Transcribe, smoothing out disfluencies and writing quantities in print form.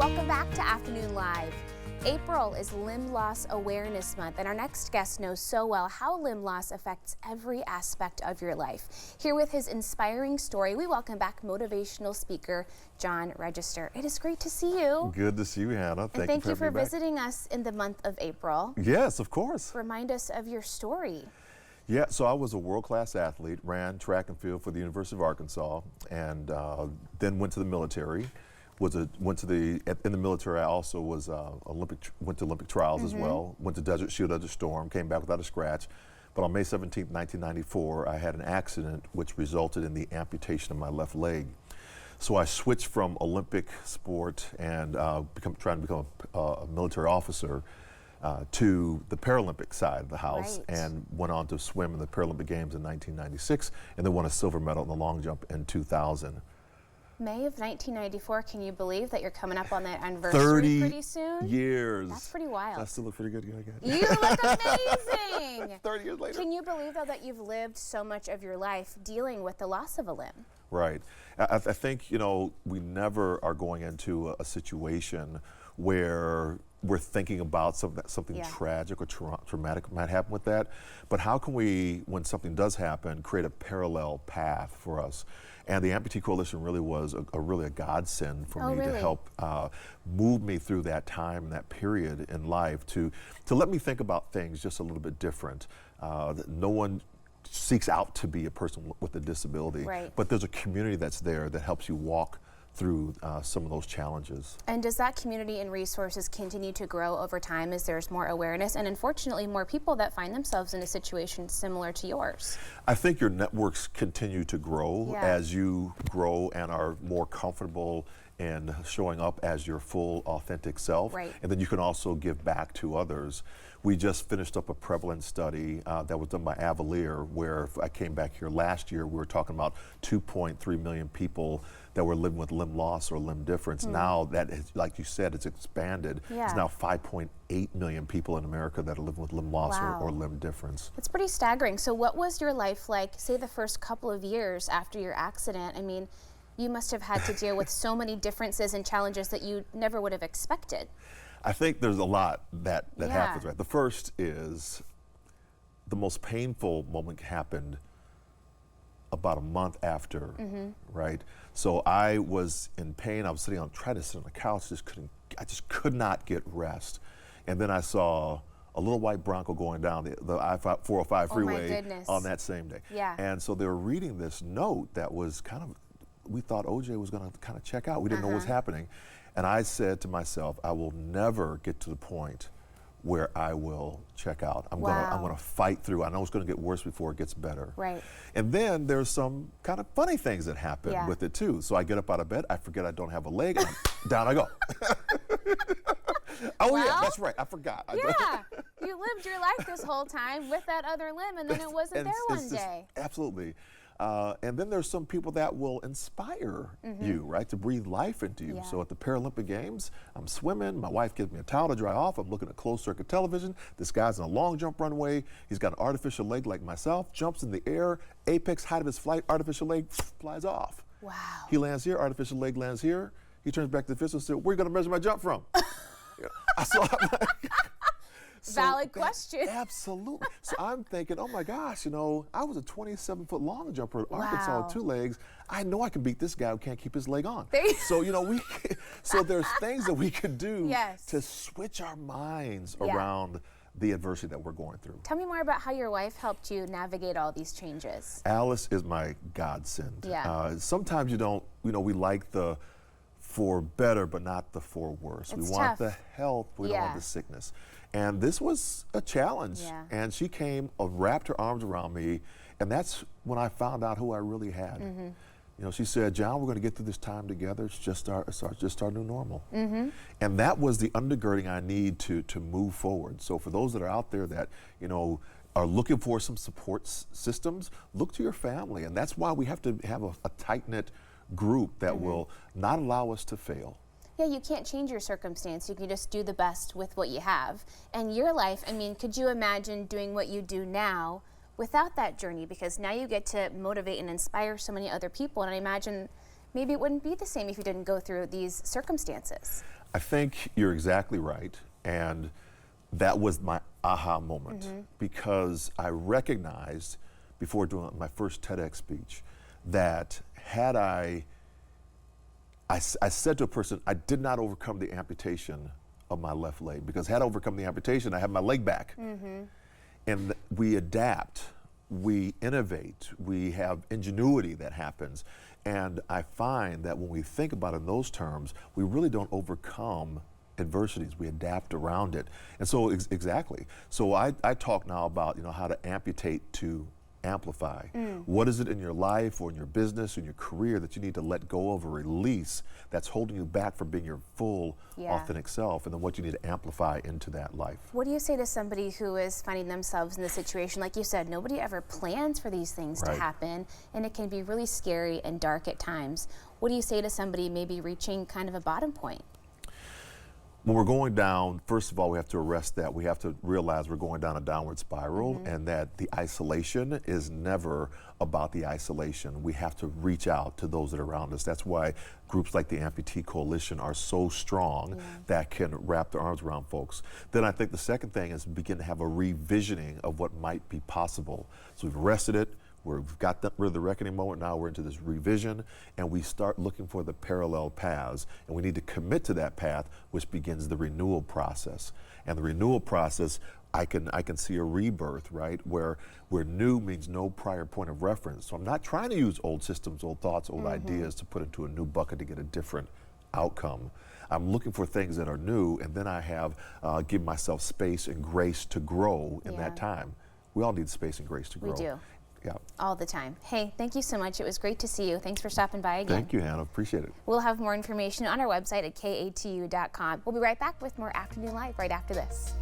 Welcome back to Afternoon Live. April is Limb Loss Awareness Month, and our next guest knows so well how limb loss affects every aspect of your life. Here with his inspiring story, we welcome back motivational speaker John Register. It is great to see you. Good to see you, Hannah. Thank you for visiting us in the month of April. Yes, of course. Remind us of your story. Yeah, so I was a world-class athlete, ran track and field for the University of Arkansas, and then went to the military. In the military, I also was went to Olympic trials as well. Went to Desert Shield, Desert Storm, came back without a scratch. But on May 17, 1994, I had an accident which resulted in the amputation of my left leg. So I switched from Olympic sport and trying to become a military officer to the Paralympic side of the house, and went on to swim in the Paralympic Games in 1996, and then won a silver medal in the long jump in 2000. May of 1994, can you believe that you're coming up on that anniversary pretty soon? 30 years. That's pretty wild. I still look pretty good. You look amazing. 30 years later. Can you believe, though, that you've lived so much of your life dealing with the loss of a limb? Right. I think, you know, we never are going into a situation where we're thinking about something tragic or traumatic might happen with that. But how can we, when something does happen, create a parallel path for us? And the Amputee Coalition really was a godsend for me to help move me through that time and that period in life to let me think about things just a little bit different. No one seeks out to be a person with a disability, but there's a community that's there that helps you walk through some of those challenges. And does that community and resources continue to grow over time as there's more awareness and unfortunately more people that find themselves in a situation similar to yours? I think your networks continue to grow as you grow and are more comfortable in showing up as your full authentic self. And then you can also give back to others. We just finished up a prevalence study that was done by Avalier, where I came back here last year, we were talking about 2.3 million people that were living with limb loss or limb difference. Now that is, like you said, it's expanded. It's now 5.8 million people in America that are living with limb loss or limb difference. It's pretty staggering. So what was your life like, say, the first couple of years after your accident? I mean, you must have had to deal with so many differences and challenges that you never would have expected. I think there's a lot that happens, right? The first is the most painful moment happened about a month after, right? So I was in pain. I was trying to sit on the couch, I just could not get rest. And then I saw a little white Bronco going down the I-405 freeway on that same day. And so they were reading this note that was we thought OJ was going to kind of check out. We didn't know what was happening. And I said to myself, I will never get to the point where I will check out. I'm gonna fight through. I know it's gonna get worse before it gets better. And then there's some kind of funny things that happen with it too. So I get up out of bed, I forget I don't have a leg, and down I go. Yeah, that's right, I forgot. You lived your life this whole time with that other limb, and then it wasn't there one day. Absolutely. And then there's some people that will inspire you, right, to breathe life into you. So at the Paralympic Games, I'm swimming, my wife gives me a towel to dry off, I'm looking at closed circuit television, this guy's in a long jump runway, he's got an artificial leg like myself, jumps in the air, apex height of his flight, artificial leg flies off. He lands here, artificial leg lands here, he turns back to the official and says, where are you gonna measure my jump from? Valid question. Absolutely. So I'm thinking, oh my gosh, you know, I was a 27-foot long jumper at Arkansas with 2 legs. I know I can beat this guy who can't keep his leg on. So, you know, so there's things that we can do to switch our minds around the adversity that we're going through. Tell me more about how your wife helped you navigate all these changes. Alice is my godsend. Sometimes we like the for better, but not the for worse. We want the health, we don't want the sickness. And this was a challenge. And she came, wrapped her arms around me, and that's when I found out who I really had. You know, she said, John, we're going to get through this time together. It's just our new normal. And that was the undergirding I need to move forward. So for those that are out there that, you know, are looking for some support systems, look to your family. And that's why we have to have a tight-knit group that will not allow us to fail. Yeah, you can't change your circumstance. You can just do the best with what you have. And your life, I mean, could you imagine doing what you do now without that journey? Because now you get to motivate and inspire so many other people. And I imagine maybe it wouldn't be the same if you didn't go through these circumstances. I think you're exactly right. And that was my aha moment because I recognized before doing my first TEDx speech that had I said to a person, I did not overcome the amputation of my left leg, because had I overcome the amputation, I have my leg back. And we adapt, we innovate, we have ingenuity that happens. And I find that when we think about it in those terms, we really don't overcome adversities, we adapt around it. And so exactly. So I talk now about, you know, how to amputate to amplify. What is it in your life or in your business or in your career that you need to let go of or release that's holding you back from being your full authentic self, and then what you need to amplify into that life. What do you say to somebody who is finding themselves in this situation? Like you said, nobody ever plans for these things to happen, and it can be really scary and dark at times. What do you say to somebody maybe reaching kind of a bottom point? When we're going down, first of all, we have to arrest that. We have to realize we're going down a downward spiral, and that the isolation is never about the isolation. We have to reach out to those that are around us. That's why groups like the Amputee Coalition are so strong that can wrap their arms around folks. Then I think the second thing is begin to have a revisioning of what might be possible. So we've arrested it. We've got rid of the reckoning moment. Now we're into this revision, and we start looking for the parallel paths, and we need to commit to that path, which begins the renewal process. And the renewal process, I can see a rebirth, right, where new means no prior point of reference. So I'm not trying to use old systems, old thoughts, old ideas to put into a new bucket to get a different outcome. I'm looking for things that are new, and then I have give myself space and grace to grow in that time. We all need space and grace to grow. We do. Yeah. All the time. Hey, thank you so much. It was great to see you. Thanks for stopping by again. Thank you, Hannah. Appreciate it. We'll have more information on our website at katu.com. We'll be right back with more Afternoon Live right after this.